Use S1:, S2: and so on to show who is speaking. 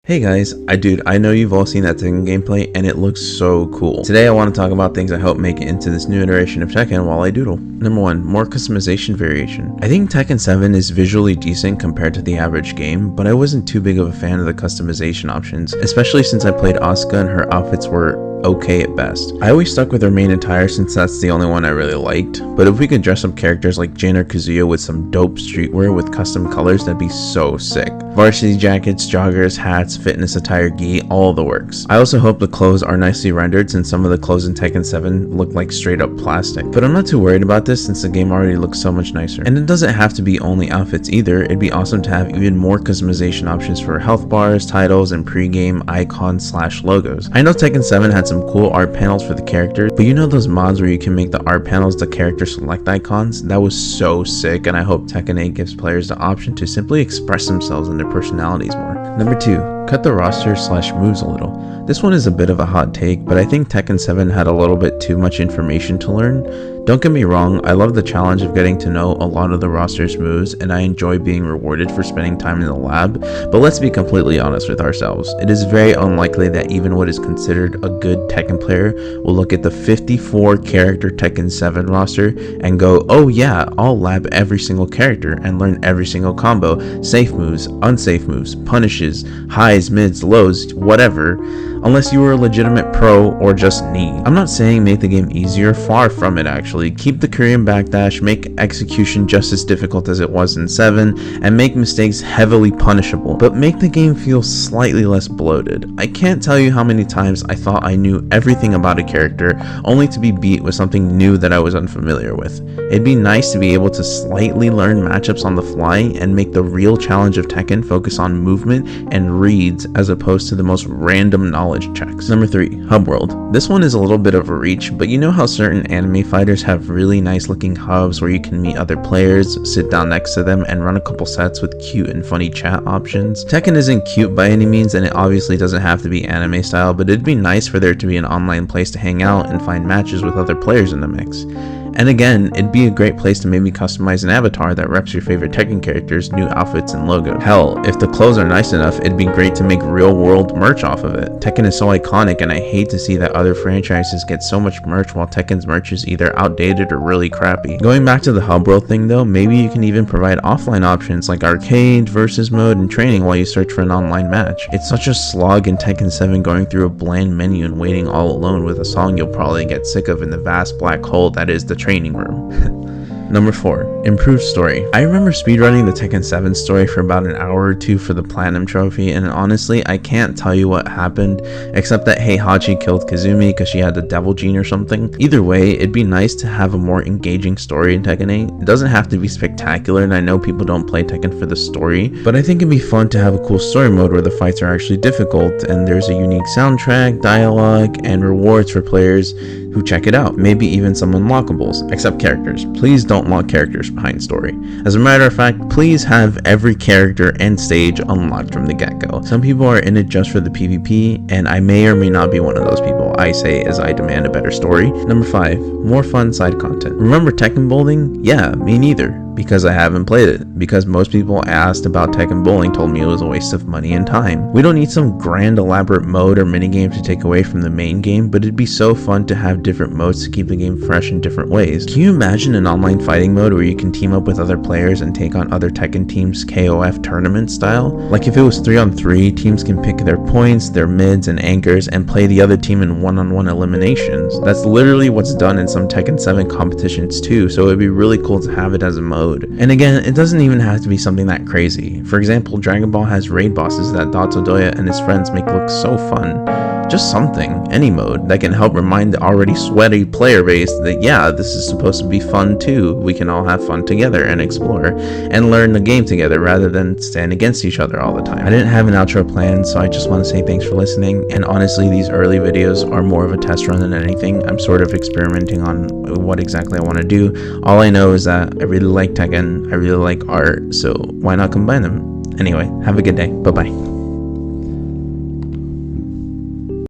S1: Hey guys, I know you've all seen that Tekken gameplay and it looks so cool. Today I want to talk about things I hope make it into this new iteration of Tekken while I doodle. Number 1, more customization variation. I think Tekken 7 is visually decent compared to the average game, but I wasn't too big of a fan of the customization options, especially since I played Asuka and her outfits were okay at best. I always stuck with her main attire since that's the only one I really liked, but if we could dress up characters like Jin or Kazuya with some dope streetwear with custom colors, that'd be so sick. Varsity jackets, joggers, hats, fitness attire, gi, all the works. I also hope the clothes are nicely rendered since some of the clothes in Tekken 7 look like straight up plastic. But I'm not too worried about this since the game already looks so much nicer. And it doesn't have to be only outfits either, it'd be awesome to have even more customization options for health bars, titles, and pre-game icons / logos. I know Tekken 7 had some cool art panels for the characters, but you know those mods where you can make the art panels the character select icons? That was so sick, and I hope Tekken 8 gives players the option to simply express themselves and their personalities more. Number 2, cut the roster / moves a little. This one is a bit of a hot take, but I think Tekken 7 had a little bit too much information to learn. Don't get me wrong, I love the challenge of getting to know a lot of the roster's moves, and I enjoy being rewarded for spending time in the lab, but let's be completely honest with ourselves. It is very unlikely that even what is considered a good Tekken player will look at the 54 character Tekken 7 roster and go, oh yeah, I'll lab every single character and learn every single combo, safe moves, unsafe moves, punishes, highs, mids, lows, whatever, unless you were a legitimate pro or just need. I'm not saying make the game easier, far from it actually. Keep the Korean backdash, make execution just as difficult as it was in 7, and make mistakes heavily punishable, but make the game feel slightly less bloated. I can't tell you how many times I thought I knew everything about a character, only to be beat with something new that I was unfamiliar with. It'd be nice to be able to slightly learn matchups on the fly and make the real challenge of Tekken focus on movement and reads as opposed to the most random knowledge checks. Number 3, hub world. This one is a little bit of a reach, but you know how certain anime fighters have really nice looking hubs where you can meet other players, sit down next to them, and run a couple sets with cute and funny chat options. Tekken isn't cute by any means, and it obviously doesn't have to be anime style, but it'd be nice for there to be an online place to hang out and find matches with other players in the mix. And again, it'd be a great place to maybe customize an avatar that reps your favorite Tekken characters, new outfits, and logo. Hell, if the clothes are nice enough, it'd be great to make real world merch off of it. Tekken is so iconic, and I hate to see that other franchises get so much merch while Tekken's merch is either outdated or really crappy. Going back to the hub world thing though, maybe you can even provide offline options like arcade, versus mode, and training while you search for an online match. It's such a slog in Tekken 7 going through a bland menu and waiting all alone with a song you'll probably get sick of in the vast black hole that is the training room. Number 4, improved story. I remember speedrunning the Tekken 7 story for about an hour or two for the Platinum Trophy, and honestly, I can't tell you what happened, except that Heihachi killed Kazumi because she had the devil gene or something. Either way, it'd be nice to have a more engaging story in Tekken 8. It doesn't have to be spectacular, and I know people don't play Tekken for the story, but I think it'd be fun to have a cool story mode where the fights are actually difficult, and there's a unique soundtrack, dialogue, and rewards for players who check it out. Maybe even some unlockables, except characters. Please don't lock characters behind story. As a matter of fact, please have every character and stage unlocked from the get-go. Some people are in it just for the PvP, and I may or may not be one of those people, I say as I demand a better story. Number 5, more fun side content. Remember Tekken Bowling? Yeah, me neither, because I haven't played it. Because most people asked about Tekken Bowling told me it was a waste of money and time. We don't need some grand elaborate mode or minigame to take away from the main game, but it'd be so fun to have different modes to keep the game fresh in different ways. Can you imagine an online fighting mode where you can team up with other players and take on other Tekken teams KOF tournament style? Like if it was 3-on-3, teams can pick their points, their mids and anchors, and play the other team in 1-on-1 eliminations. That's literally what's done in some Tekken 7 competitions too, so it'd be really cool to have it as a mode. And again, it doesn't even have to be something that crazy. For example, Dragon Ball has raid bosses that Dotodoya and his friends make look so fun. Just something, any mode, that can help remind the already sweaty player base that yeah, this is supposed to be fun too. We can all have fun together and explore and learn the game together rather than stand against each other all the time. I didn't have an outro planned, so I just want to say thanks for listening, and honestly these early videos are more of a test run than anything. I'm sort of experimenting on what exactly I want to do. All I know is that I really like Tekken, I really like art, so why not combine them? Anyway, have a good day. Bye bye.